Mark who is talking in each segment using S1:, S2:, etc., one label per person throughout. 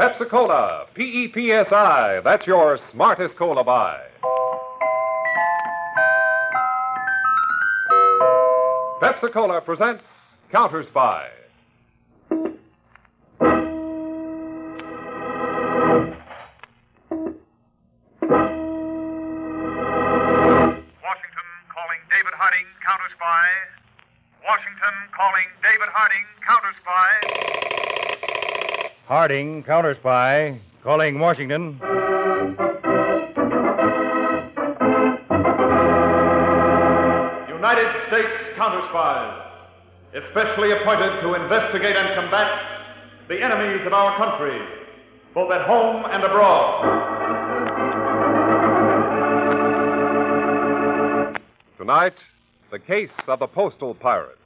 S1: Pepsi-Cola, P-E-P-S-I. That's your smartest cola buy. Pepsi-Cola presents Counterspy.
S2: Washington calling David Harding, Counterspy. Washington calling David Harding, Counterspy.
S3: Harding, Counterspy, calling Washington.
S1: United States Counterspies, especially appointed to investigate and combat the enemies of our country, both at home and abroad. Tonight, the case of the Postal Pirates.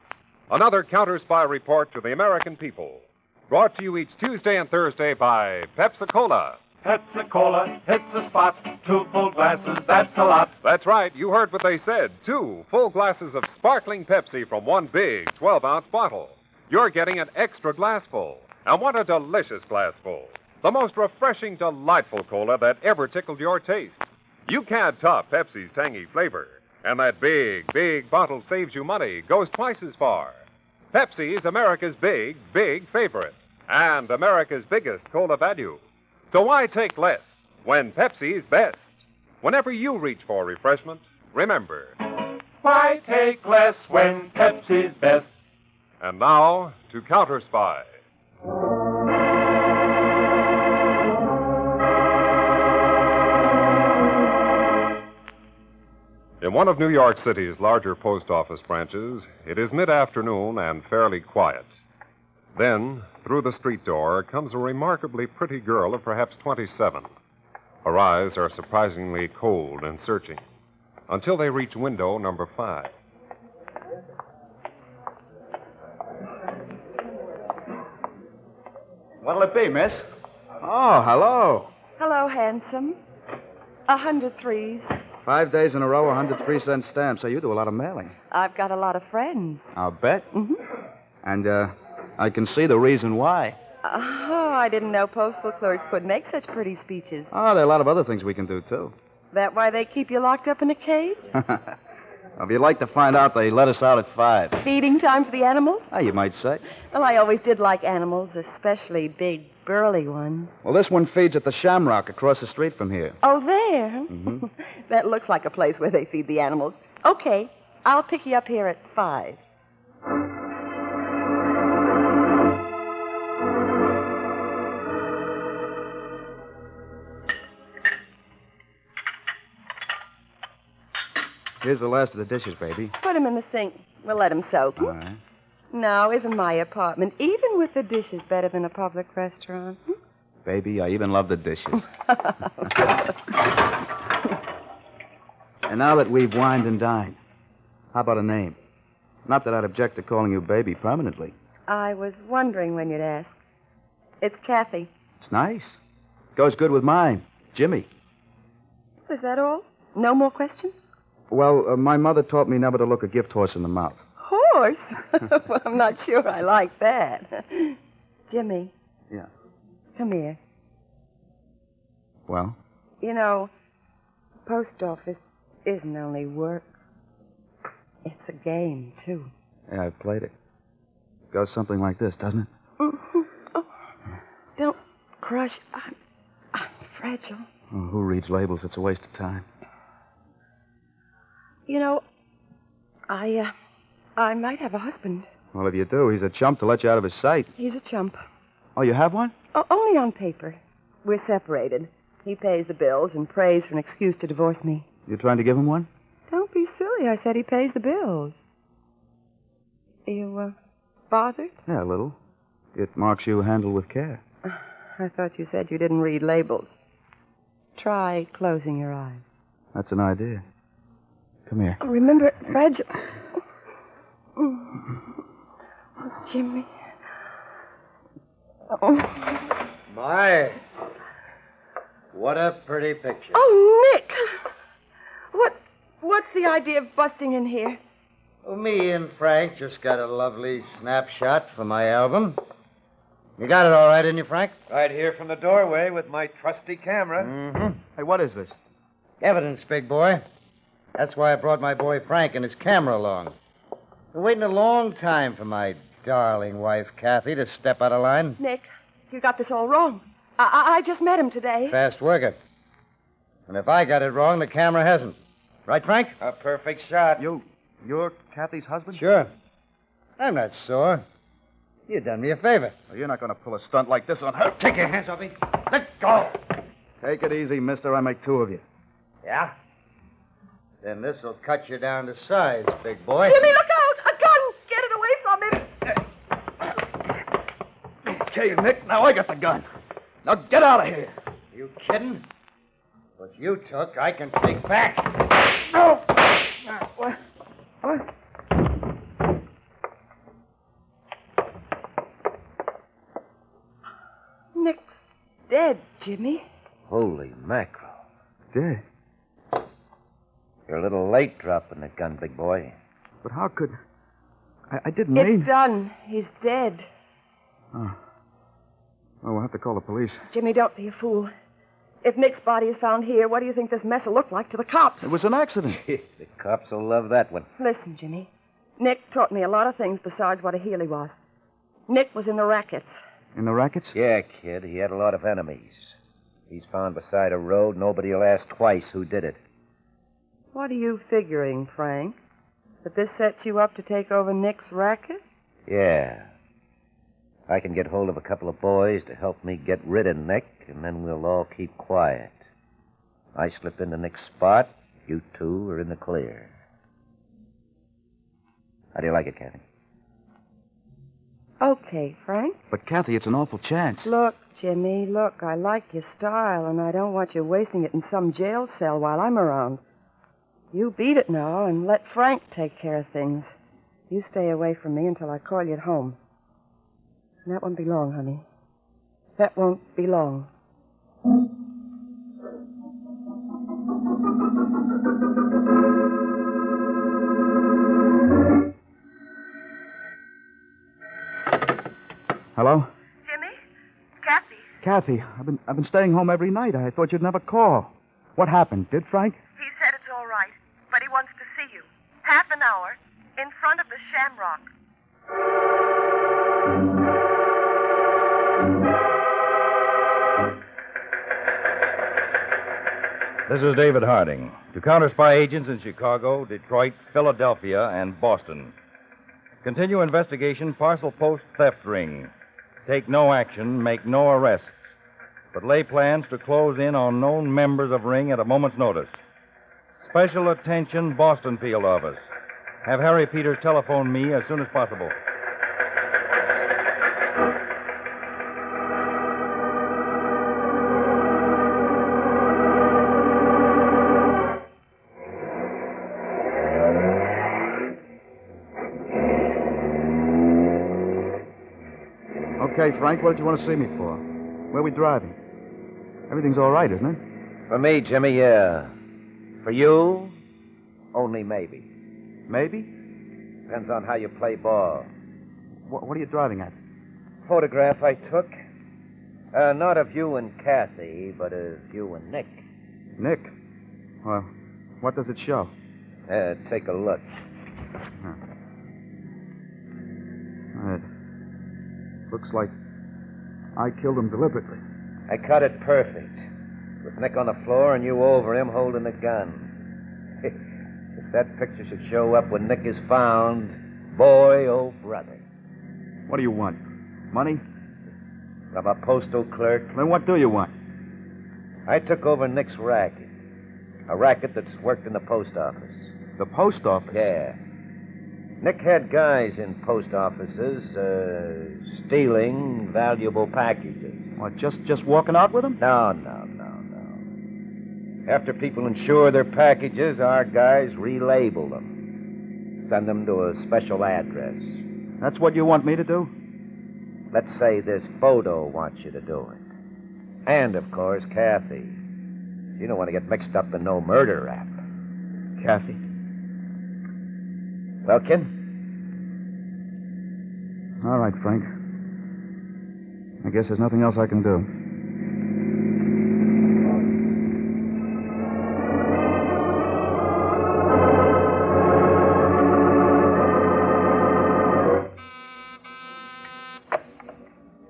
S1: Another Counterspy report to the American people. Brought to you each Tuesday and Thursday by Pepsi-Cola.
S4: Pepsi-Cola hits a spot. 2 full glasses, that's a lot.
S1: That's right, you heard what they said. 2 full glasses of sparkling Pepsi from one big 12-ounce bottle. You're getting an extra glassful. And what a delicious glassful. The most refreshing, delightful cola that ever tickled your taste. You can't top Pepsi's tangy flavor. And that big, big bottle saves you money, goes twice as far. Pepsi is America's big, big favorite. And America's biggest cola value. So why take less when Pepsi's best? Whenever you reach for refreshment, remember.
S4: Why take less when Pepsi's best?
S1: And now, to Counterspy. In one of New York City's larger post office branches, it is mid-afternoon and fairly quiet. Then, through the street door, comes a remarkably pretty girl of perhaps 27. Her eyes are surprisingly cold and searching, until they reach window number 5.
S5: What'll it be, miss? Oh, hello.
S6: Hello, handsome. 100 threes.
S5: 5 days in a row, 103-cent stamp. So you do a lot of mailing.
S6: I've got a lot of friends.
S5: I'll bet.
S6: Mm-hmm.
S5: And, I can see the reason why.
S6: Oh, I didn't know postal clerks could make such pretty speeches.
S5: Oh, there are a lot of other things we can do, too.
S6: That why they keep you locked up in a cage?
S5: If you'd like to find out, they let us out at 5.
S6: Feeding time for the animals?
S5: Oh, you might say.
S6: Well, I always did like animals, especially big, burly ones.
S5: Well, this one feeds at the Shamrock across the street from here.
S6: Oh, there?
S5: Mm-hmm.
S6: That looks like a place where they feed the animals. Okay, I'll pick you up here at 5.
S5: Here's the last of the dishes, baby.
S6: Put them in the sink. We'll let them soak.
S5: All right.
S6: No, isn't my apartment, even with the dishes, better than a public restaurant?
S5: Baby, I even love the dishes. And now that we've wined and dined, how about a name? Not that I'd object to calling you baby permanently.
S6: I was wondering when you'd ask. It's Kathy.
S5: It's nice. Goes good with mine, Jimmy.
S6: Is that all? No more questions?
S5: Well, my mother taught me never to look a gift horse in the mouth.
S6: Horse? Well, I'm not sure I like that. Jimmy.
S5: Yeah.
S6: Come here.
S5: Well?
S6: You know, post office isn't only work. It's a game, too.
S5: Yeah, I've played it. Goes something like this, doesn't it?
S6: Mm-hmm. Oh, don't crush. I'm fragile.
S5: Oh, who reads labels? It's a waste of time.
S6: You know, I might have a husband.
S5: Well, if you do, he's a chump to let you out of his sight.
S6: He's a chump.
S5: Oh, you have one?
S6: Oh, only on paper. We're separated. He pays the bills and prays for an excuse to divorce me.
S5: You trying to give him one?
S6: Don't be silly. I said he pays the bills. You, bothered?
S5: Yeah, a little. It marks you handled with care.
S6: I thought you said you didn't read labels. Try closing your eyes.
S5: That's an idea. Come here.
S6: Oh, remember, fragile. Oh, Jimmy. Oh.
S3: My, what a pretty picture.
S6: Oh, Nick. What's the idea of busting in here?
S3: Well, me and Frank just got a lovely snapshot for my album. You got it all right, didn't you, Frank?
S7: Right here from the doorway with my trusty camera.
S3: Mm-hmm.
S5: Hey, what is this?
S3: Evidence, big boy. That's why I brought my boy Frank and his camera along. Been waiting a long time for my darling wife, Kathy, to step out of line.
S6: Nick, you got this all wrong. I just met him today.
S3: Fast worker. And if I got it wrong, the camera hasn't. Right, Frank?
S7: A perfect shot.
S5: You're Kathy's husband?
S3: Sure. I'm not sore. You done me a favor.
S5: Well, you're not going to pull a stunt like this on her.
S3: Take your hands off me. Let go.
S5: Take it easy, mister. I make two of you.
S3: Yeah? Then this'll cut you down to size, big boy.
S6: Jimmy, look out! A gun! Get it away from him!
S5: Okay, Nick, now I got the gun. Now get out of here.
S3: You kidding? What you took, I can take back.
S5: No! What?
S6: Nick's dead, Jimmy.
S7: Holy mackerel.
S5: Dead.
S7: You're a little late dropping the gun, big boy.
S5: But how could... I didn't
S6: It's
S5: mean...
S6: done. He's dead.
S5: Oh. Well, we'll have to call the police.
S6: Jimmy, don't be a fool. If Nick's body is found here, what do you think this mess will look like to the cops?
S5: It was an accident.
S7: The cops will love that one.
S6: Listen, Jimmy. Nick taught me a lot of things besides what a heel he was. Nick was in the rackets.
S5: In the rackets?
S7: Yeah, kid, he had a lot of enemies. He's found beside a road. Nobody will ask twice who did it.
S6: What are you figuring, Frank? That this sets you up to take over Nick's racket?
S7: Yeah. I can get hold of a couple of boys to help me get rid of Nick, and then we'll all keep quiet. I slip into Nick's spot, you two are in the clear. How do you like it, Kathy?
S6: Okay, Frank.
S5: But, Kathy, it's an awful chance.
S6: Look, Jimmy, look, I like your style, and I don't want you wasting it in some jail cell while I'm around. You beat it now and let Frank take care of things. You stay away from me until I call you at home. And that won't be long, honey. That won't be long.
S5: Hello?
S6: Jimmy? Kathy?
S5: Kathy, I've been staying home every night. I thought you'd never call. What happened? Did Frank?
S6: He said it's all right, but he wants to see you. Half an hour in front of the Shamrock.
S3: This is David Harding. To Counterspy agents in Chicago, Detroit, Philadelphia, and Boston. Continue investigation parcel post theft ring. Take no action, make no arrests, but lay plans to close in on known members of ring at a moment's notice. Special attention, Boston field office. Have Harry Peters telephone me as soon as possible.
S5: Okay, Frank, what did you want to see me for? Where are we driving? Everything's all right, isn't it?
S7: For me, Jimmy, yeah. For you, only maybe.
S5: Maybe?
S7: Depends on how you play ball.
S5: What are you driving at?
S7: Photograph I took. Not of you and Kathy, but of you and Nick.
S5: Nick? Well, what does it show?
S7: Take a look.
S5: It looks like I killed him deliberately.
S7: I cut it perfect. With Nick on the floor and you over him holding a gun. If that picture should show up when Nick is found, boy, oh, brother.
S5: What do you want? Money?
S7: I'm a postal clerk.
S5: Then what do you want?
S7: I took over Nick's racket. A racket that's worked in the post office.
S5: The post office?
S7: Yeah. Nick had guys in post offices, stealing valuable packages.
S5: What, just walking out with them?
S7: No. After people insure their packages, our guys relabel them. Send them to a special address.
S5: That's what you want me to do?
S7: Let's say this photo wants you to do it. And, of course, Kathy. You don't want to get mixed up in no murder rap.
S5: Kathy?
S7: Well, kid?
S5: All right, Frank. I guess there's nothing else I can do.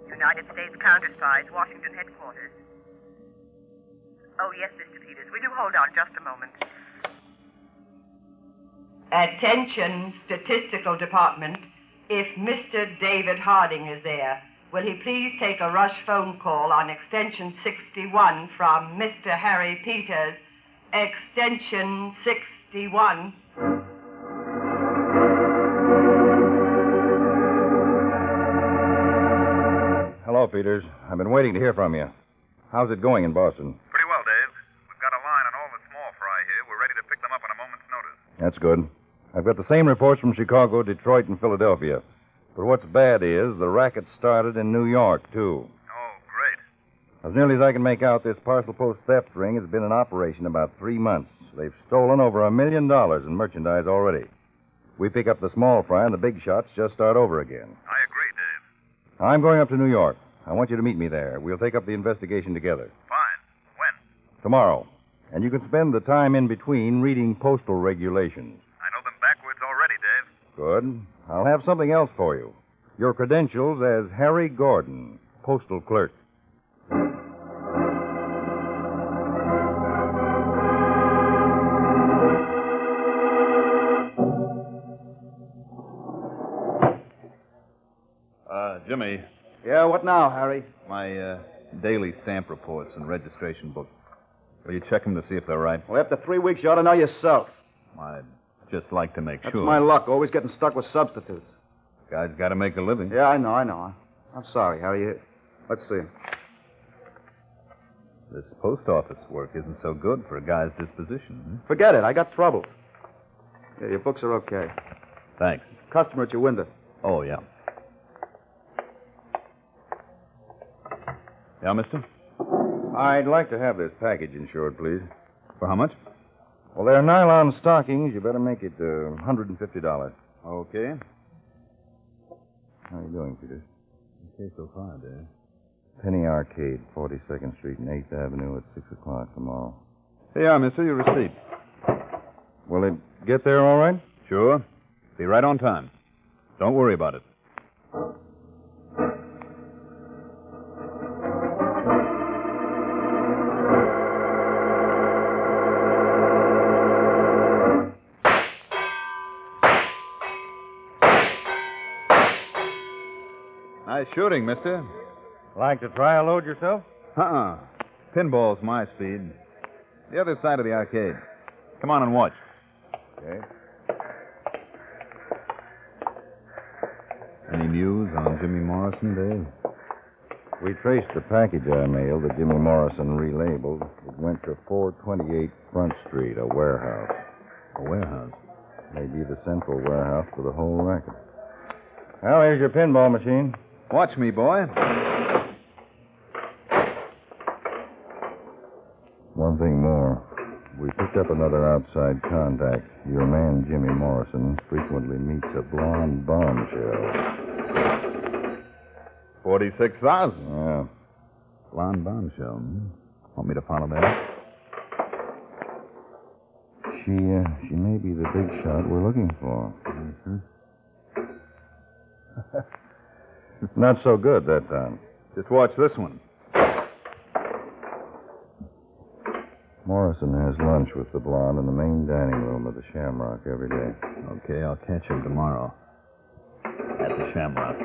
S8: United States Counterspy, Washington headquarters. Oh, yes, Mr. Peters. Will you hold on just a moment? Attention, Statistical Department. If Mr. David Harding is there, will he please take a rush phone call on extension 61 from Mr. Harry Peters, extension 61.
S3: Hello, Peters. I've been waiting to hear from you. How's it going in Boston?
S2: Pretty well, Dave. We've got a line on all the small fry here. We're ready to pick them up on a moment's notice.
S3: That's good. I've got the same reports from Chicago, Detroit, and Philadelphia. But what's bad is the racket started in New York, too.
S2: Oh, great.
S3: As nearly as I can make out, this parcel post theft ring has been in operation about 3 months. They've stolen over $1 million in merchandise already. We pick up the small fry, and the big shots just start over again.
S2: I agree, Dave.
S3: I'm going up to New York. I want you to meet me there. We'll take up the investigation together.
S2: Fine. When?
S3: Tomorrow. And you can spend the time in between reading postal regulations.
S2: I know them backwards already, Dave.
S3: Good. I'll have something else for you. Your credentials as Harry Gordon, postal clerk.
S9: Jimmy,
S5: Yeah, what now, Harry?
S9: my daily stamp reports and registration book. Will you check them to see if they're right?
S5: Well, after 3 weeks, you ought to know yourself.
S9: I'd just like to make
S5: That's
S9: sure.
S5: my luck, always getting stuck with substitutes.
S9: Guy's got to make a living.
S5: Yeah, I know. I'm sorry, Harry. Let's see.
S9: This post office work isn't so good for a guy's disposition.
S5: Forget it. I got trouble. Yeah, your books are okay.
S9: Thanks.
S5: Customer at your window.
S9: Oh, yeah. Yeah, mister?
S3: I'd like to have this package insured, please.
S9: For how much?
S3: Well, they're nylon stockings. You better make it $150.
S9: Okay.
S3: How are you doing, Peters?
S9: Okay so far, Dave.
S3: Penny Arcade, 42nd Street and 8th Avenue at 6 o'clock tomorrow.
S9: Here you are, mister. Your receipt.
S3: Will it get there all right?
S9: Sure. Be right on time. Don't worry about it. Nice shooting, mister.
S3: Like to try a load yourself?
S9: Uh-uh. Pinball's my speed. The other side of the arcade. Come on and watch.
S3: Okay.
S9: Any news on Jimmy Morrison, Dave?
S3: We traced the package I mailed that Jimmy Morrison relabeled. It went to 428 Front Street, a warehouse.
S9: A warehouse?
S3: Maybe the central warehouse for the whole racket. Well, here's your pinball machine.
S9: Watch me, boy.
S3: One thing more. We picked up another outside contact. Your man, Jimmy Morrison, frequently meets a blonde bombshell.
S9: 46,000.
S3: Yeah.
S9: Blonde bombshell. Want me to follow that?
S3: She may be the big shot we're looking for.
S9: Mm-hmm.
S3: Not so good that time.
S9: Just watch this one.
S3: Morrison has lunch with the blonde in the main dining room of the Shamrock every day.
S9: Okay, I'll catch him tomorrow. At the Shamrock.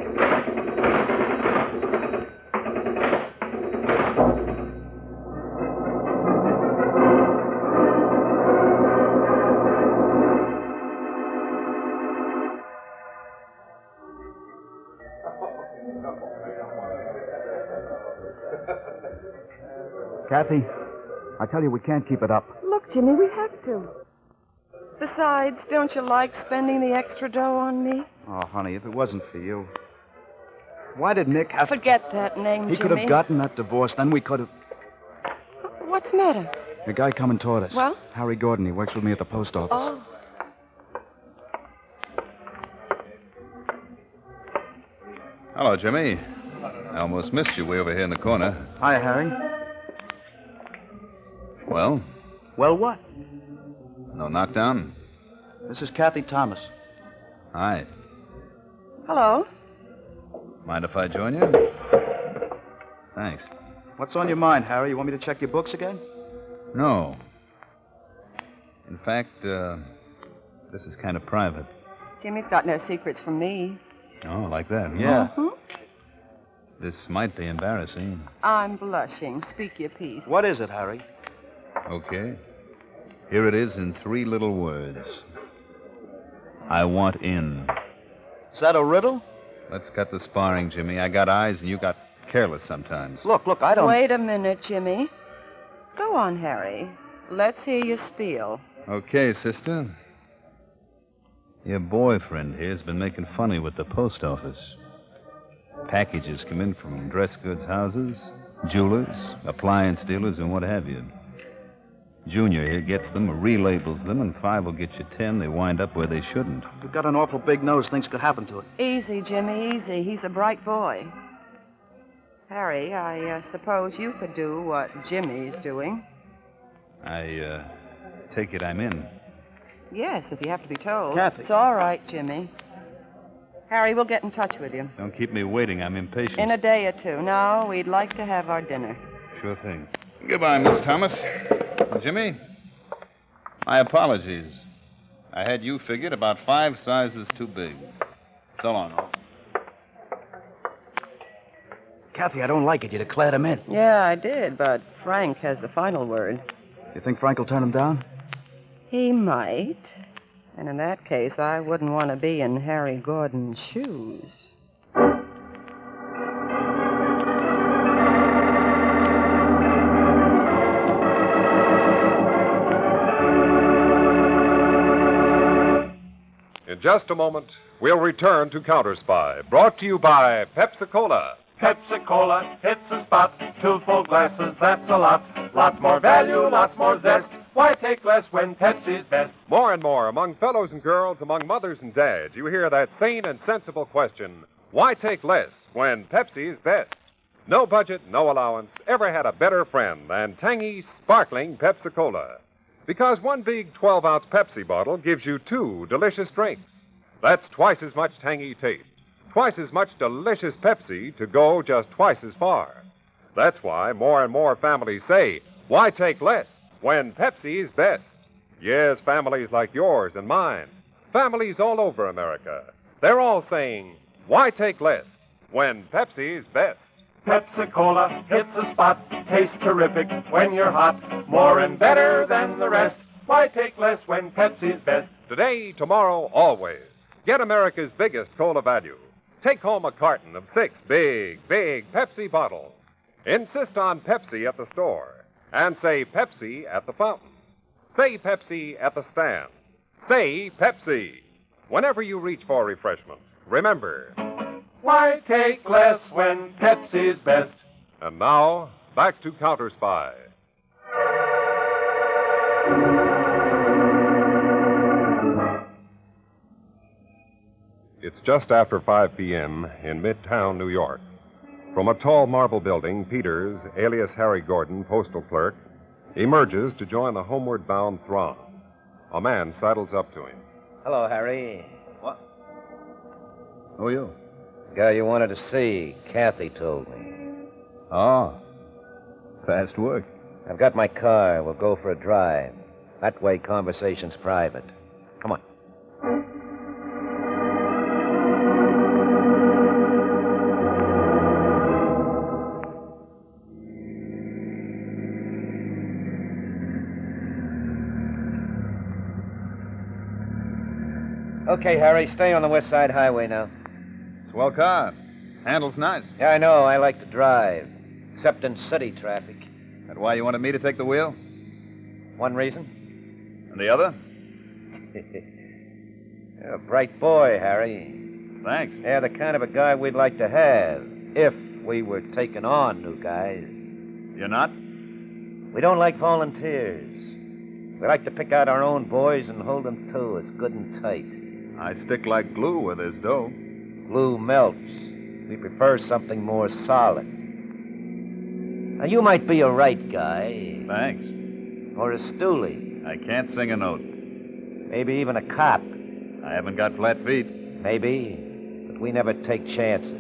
S5: Kathy, I tell you, we can't keep it up.
S6: Look, Jimmy, we have to. Besides, don't you like spending the extra dough on me?
S5: Oh, honey, if it wasn't for you. Why did Nick have
S6: Forget that name,
S5: He
S6: Jimmy.
S5: could have gotten that divorce, then we could have...
S6: What's the matter?
S5: A guy coming toward us.
S6: Well?
S5: Harry Gordon. He works with me at the post office.
S6: Oh.
S9: Hello, Jimmy. I almost missed you way over here in the corner.
S5: Hi, Harry.
S9: Well,
S5: Well, what?
S9: no knockdown?
S5: This is Kathy Thomas.
S9: Hi.
S6: Hello.
S9: Mind if I join you? Thanks.
S5: What's on your mind, Harry? You want me to check your books again?
S9: No. In fact, this is kind of private.
S6: Jimmy's got no secrets from me.
S9: Oh, like that? huh?
S5: Yeah.
S6: Hmm?
S9: This might be embarrassing.
S6: I'm blushing. Speak your piece.
S5: What is it, Harry?
S9: Okay. Here it is in 3 little words. I want in.
S5: Is that a riddle?
S9: Let's cut the sparring, Jimmy. I got eyes and you got careless sometimes.
S5: Look, I don't...
S6: Wait a minute, Jimmy. Go on, Harry. Let's hear your spiel.
S9: Okay, sister. Your boyfriend here's been making funny with the post office. Packages come in from dress goods houses, jewelers, appliance dealers, and what have you. Junior here gets them, relabels them, and 5 will get you 10. They wind up where they shouldn't.
S5: You've got an awful big nose. Things could happen to it.
S6: Easy, Jimmy, easy. He's a bright boy. Harry, I suppose you could do what Jimmy's doing.
S9: I take it I'm in.
S6: Yes, if you have to be told.
S5: Kathy.
S6: It's all right, Jimmy. Harry, we'll get in touch with you.
S9: Don't keep me waiting. I'm impatient.
S6: In a day or 2. No, we'd like to have our dinner.
S9: Sure thing. Goodbye, Miss Thomas. Jimmy, my apologies. I had you figured about 5 sizes too big. So long.
S5: Kathy, I don't like it. You declared him in.
S6: Yeah, I did, but Frank has the final word.
S5: You think Frank will turn him down?
S6: He might. And in that case, I wouldn't want to be in Harry Gordon's shoes.
S1: In just a moment, we'll return to Counterspy, brought to you by Pepsi-Cola.
S4: Pepsi-Cola hits the spot. 2 full glasses, that's a lot. Lots more value, lots more zest. Why take less when Pepsi's best?
S1: More and more, among fellows and girls, among mothers and dads, you hear that sane and sensible question, why take less when Pepsi's best? No budget, no allowance, ever had a better friend than tangy, sparkling Pepsi-Cola. Because one big 12-ounce Pepsi bottle gives you 2 delicious drinks. That's twice as much tangy taste, twice as much delicious Pepsi to go just twice as far. That's why more and more families say, why take less when Pepsi's best? Yes, families like yours and mine, families all over America. They're all saying, why take less when Pepsi's best?
S4: Pepsi-Cola hits the spot. Tastes terrific when you're hot. More and better than the rest. Why take less when Pepsi's best?
S1: Today, tomorrow, always. Get America's biggest cola value. Take home a carton of 6 big Pepsi bottles. Insist on Pepsi at the store. And say Pepsi at the fountain. Say Pepsi at the stand. Say Pepsi. Whenever you reach for refreshment, remember.
S4: Why take less when Pepsi's best?
S1: And now, back to Counterspy. It's just after 5 p.m. in Midtown, New York. From a tall marble building, Peters, alias Harry Gordon, postal clerk, emerges to join the homeward bound throng. A man sidles up to him.
S7: Hello, Harry.
S9: What? Who are you?
S7: Guy you wanted to see, Kathy told me.
S9: Oh. Fast work.
S7: I've got my car. We'll go for a drive. That way, conversation's private. Come on. Okay, Harry, stay on the West Side Highway now.
S9: Swell car. Handles nice.
S7: Yeah, I know. I like to drive, except in city traffic.
S9: That why you wanted me to take the wheel?
S7: One reason?
S9: And the other?
S7: You're a bright boy, Harry.
S9: Thanks.
S7: Yeah, the kind of a guy we'd like to have if we were taking on new guys.
S9: You're not?
S7: We don't like volunteers. We like to pick out our own boys and hold them to us good and tight.
S9: I stick like glue where there's dough.
S7: Glue melts. We prefer something more solid. Now, you might be a right guy.
S9: Thanks.
S7: Or a stoolie.
S9: I can't sing a note.
S7: Maybe even a cop.
S9: I haven't got flat feet.
S7: Maybe. But we never take chances.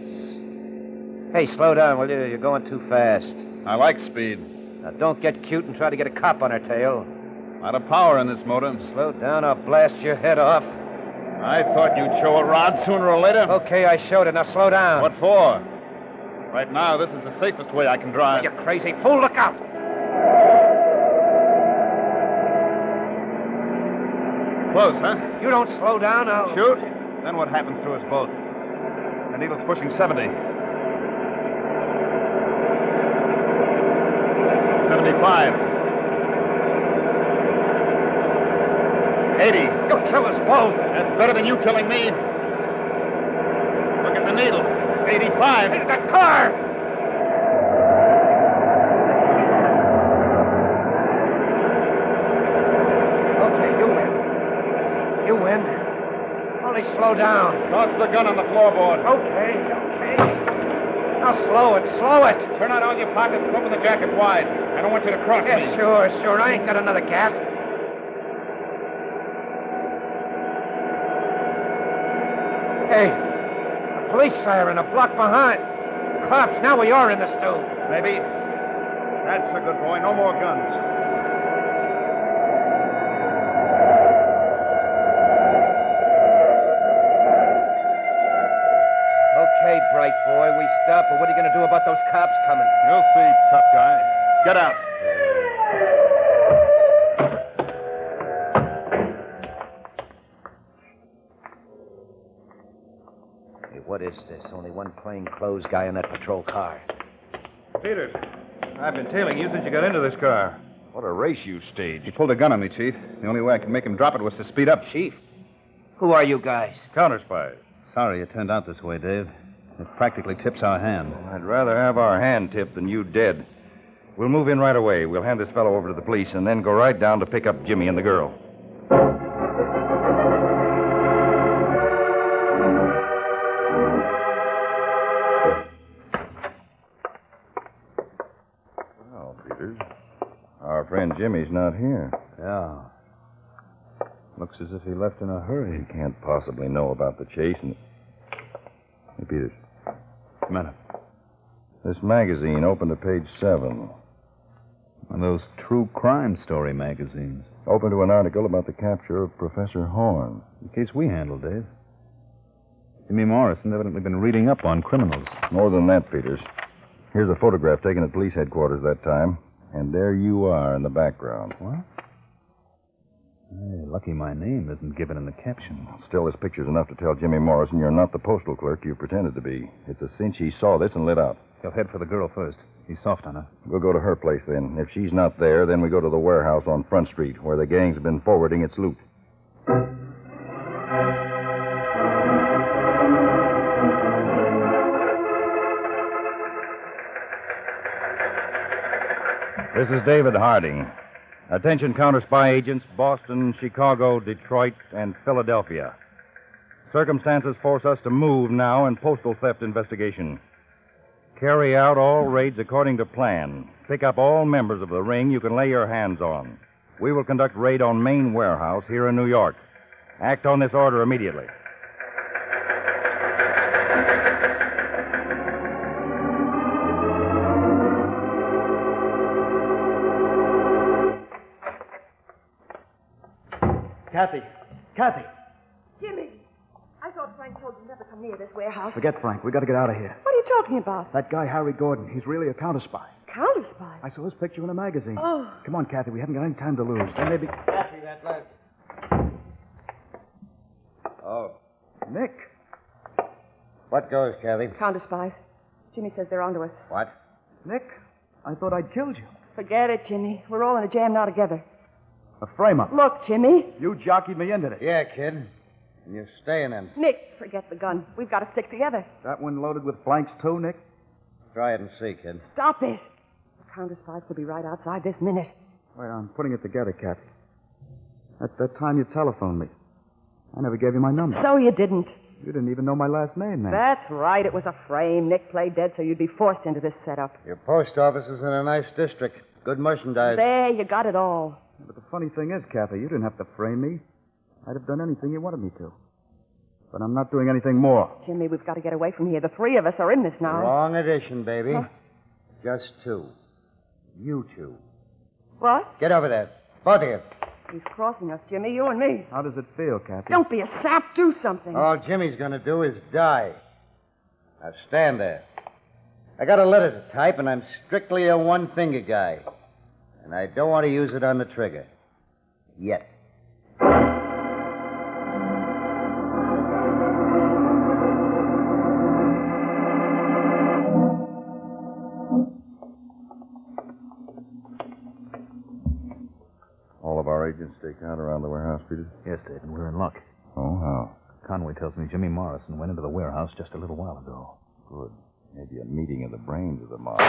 S7: Hey, slow down, will you? You're going too fast.
S9: I like speed.
S7: Now, don't get cute and try to get a cop on our tail.
S9: A lot of power in this motor.
S7: Slow down, I'll blast your head off.
S9: I thought you'd show a rod sooner or later.
S7: Okay, I showed it. Now, slow down.
S9: What for? Right now, this is the safest way I can drive.
S7: You crazy fool, look out!
S9: Close, huh?
S7: You don't slow down, I'll...
S9: Shoot? Then what happens to us both? The needle's pushing 70. 75. 80.
S7: You'll kill us both.
S9: That's better than you killing me. Look at the needle. 85.
S7: It's a car! Okay, you win. You win. Only slow down.
S9: Toss the gun on the floorboard.
S7: Okay. Now slow it.
S9: Turn out all your pockets and open the jacket wide. I don't want you to cross me.
S7: Yeah, sure. I ain't got another gap. Hey, a police siren a block behind. Cops, now we are in the stew.
S9: Maybe. That's a good boy. No more guns.
S7: Okay, bright boy, we stop, but what are you going to do about those cops coming?
S9: You'll see, tough guy. Get out.
S7: Hey, what is this? Only one plainclothes guy in that patrol car.
S3: Peters, I've been tailing you since you got into this car. What a race you staged.
S9: He pulled a gun on me, Chief. The only way I could make him drop it was to speed up.
S7: Chief, who are you guys?
S3: Counterspies.
S9: Sorry it turned out this way, Dave. It practically tips our hand.
S3: I'd rather have our hand tipped than you dead. We'll move in right away. We'll hand this fellow over to the police and then go right down to pick up Jimmy and the girl. Well, Peters, our friend Jimmy's not here.
S9: Yeah. Looks as if he left in a hurry.
S3: He can't possibly know about the chase and... Hey, Peters.
S9: What's the matter?
S3: This magazine opened to page 7.
S9: One of those true crime story magazines.
S3: Open to an article about the capture of Professor Horn.
S9: The case we handled, Dave. Jimmy Morrison's evidently been reading up on criminals.
S3: More than that, Peters. Here's a photograph taken at police headquarters that time. And there you are in the background.
S9: What? Hey, lucky my name isn't given in the caption.
S3: Still, this picture's enough to tell Jimmy Morrison you're not the postal clerk you pretended to be. It's a cinch he saw this and lit out.
S9: He'll head for the girl first. He's soft on her.
S3: We'll go to her place then. If she's not there, then we go to the warehouse on Front Street, where the gang's been forwarding its loot. This is David Harding. Attention Counterspy agents, Boston, Chicago, Detroit, and Philadelphia. Circumstances force us to move now in postal theft investigation. Carry out all raids according to plan. Pick up all members of the ring you can lay your hands on. We will conduct raid on main warehouse here in New York. Act on this order immediately.
S5: Kathy.
S6: Jimmy, I thought Frank told you never to come near this warehouse.
S5: Forget Frank. We got to get out of here.
S6: What are you talking about?
S5: That guy, Harry Gordon, he's really a counterspy.
S6: Counterspy?
S5: I saw his picture in a magazine.
S6: Oh.
S5: Come on, Kathy. We haven't got any time to lose. Then maybe...
S7: Kathy, that left.
S5: Oh. Nick.
S7: What goes, Kathy?
S6: Counterspies. Jimmy says they're onto us.
S7: What?
S5: Nick, I thought I'd killed you.
S6: Forget it, Jimmy. We're all in a jam now together.
S5: A frame-up.
S6: Look, Jimmy.
S5: You jockeyed me into this.
S7: Yeah, kid. And you're staying in.
S6: Nick, forget the gun. We've got to stick together.
S5: That one loaded with blanks, too, Nick?
S7: Try it and see, kid.
S6: Stop it. The counterspies could be right outside this minute.
S5: Wait, I'm putting it together, Kathy. At that time you telephoned me, I never gave you my number.
S6: So you didn't.
S5: You didn't even know my last name then.
S6: That's right. It was a frame. Nick played dead, so you'd be forced into this setup.
S3: Your post office is in a nice district. Good merchandise.
S6: There, you got it all.
S5: But the funny thing is, Kathy, you didn't have to frame me. I'd have done anything you wanted me to. But I'm not doing anything more.
S6: Jimmy, we've got to get away from here. The three of us are in this now.
S3: Wrong edition, baby. Huh? Just two. You two.
S6: What?
S3: Get over there. Both of you.
S6: He's crossing us, Jimmy, you and me.
S5: How does it feel, Kathy?
S6: Don't be a sap. Do something.
S3: All Jimmy's going to do is die. Now stand there. I got a letter to type, and I'm strictly a one-finger guy. And I don't want to use it on the trigger. Yet.
S10: All of our agents stake out around the warehouse, Peter?
S9: Yes, Dave, and we're in luck.
S10: Oh, how?
S9: Conway tells me Jimmy Morrison went into the warehouse just a little while ago.
S10: Good. Maybe a meeting of the brains of the mob.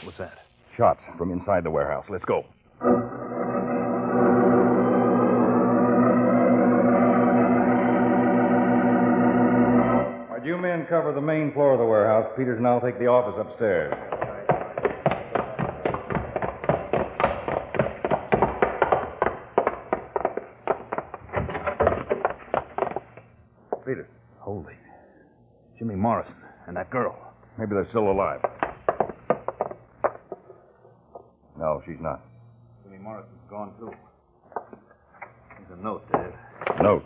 S9: What's that?
S10: Shots from inside the warehouse. Let's go.
S3: While you men cover the main floor of the warehouse, Peters and I'll take the office upstairs.
S10: Peter.
S9: Holy. Jimmy Morrison and that girl.
S10: Maybe they're still alive. No, she's not.
S9: Jimmy Morrison's gone, too. Here's a note, Dave.
S10: Note.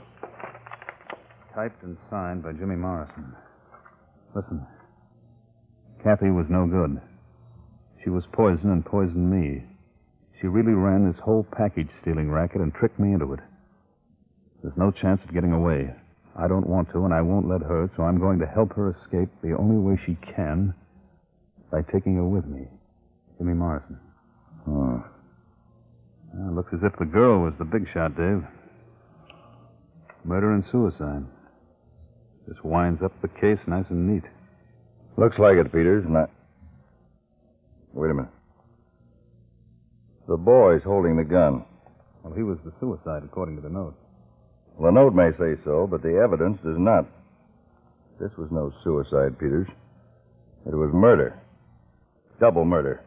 S9: Typed and signed by Jimmy Morrison. Listen. Kathy was no good. She was poison and poisoned me. She really ran this whole package-stealing racket and tricked me into it. There's no chance of getting away. I don't want to, and I won't let her, so I'm going to help her escape the only way she can by taking her with me. Jimmy Morrison.
S10: Oh.
S9: Well, looks as if the girl was the big shot, Dave. Murder and suicide. Just winds up the case nice and neat.
S10: Looks like it, Peters, and I... Wait a minute. The boy's holding the gun.
S9: Well, he was the suicide, according to the note.
S10: Well, the note may say so, but the evidence does not. This was no suicide, Peters. It was murder. Double murder.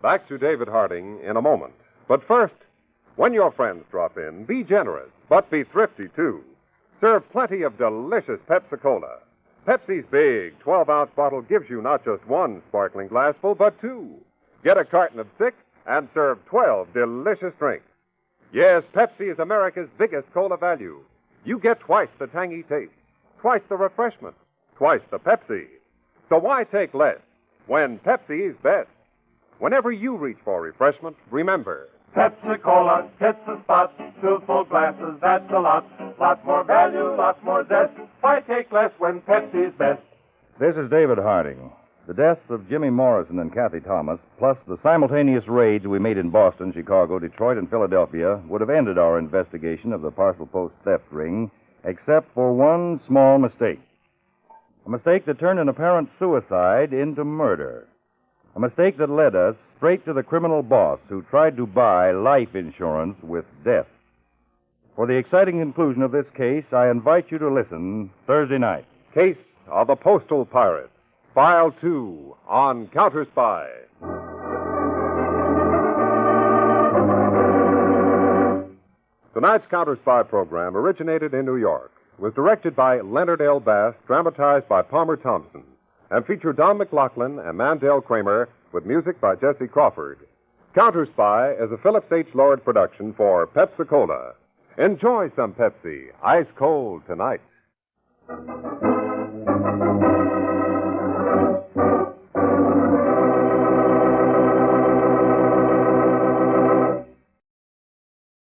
S1: Back to David Harding in a moment. But first, when your friends drop in, be generous, but be thrifty, too. Serve plenty of delicious Pepsi-Cola. Pepsi's big 12-ounce bottle gives you not just one sparkling glassful, but two. Get a carton of 6 and serve 12 delicious drinks. Yes, Pepsi is America's biggest cola value. You get twice the tangy taste, twice the refreshment, twice the Pepsi. So why take less when Pepsi is best? Whenever you reach for refreshment, remember,
S4: Pepsi-Cola hits the spot. 2 full glasses, that's a lot. Lots more value, lots more zest. Why take less when Pepsi's best?
S3: This is David Harding. The deaths of Jimmy Morrison and Kathy Thomas, plus the simultaneous raids we made in Boston, Chicago, Detroit, and Philadelphia, would have ended our investigation of the parcel post theft ring, except for one small mistake. A mistake that turned an apparent suicide into murder. A mistake that led us straight to the criminal boss who tried to buy life insurance with death. For the exciting conclusion of this case, I invite you to listen Thursday night.
S1: Case of the Postal Pirates, File 2 on Counterspy. Tonight's Counterspy program originated in New York, was directed by Leonard L. Bass, dramatized by Palmer Thompson, and featured Don McLaughlin and Mandel Kramer with music by Jesse Crawford. Counterspy is a Phillips H. Lord production for Pepsi-Cola. Enjoy some Pepsi, ice cold tonight.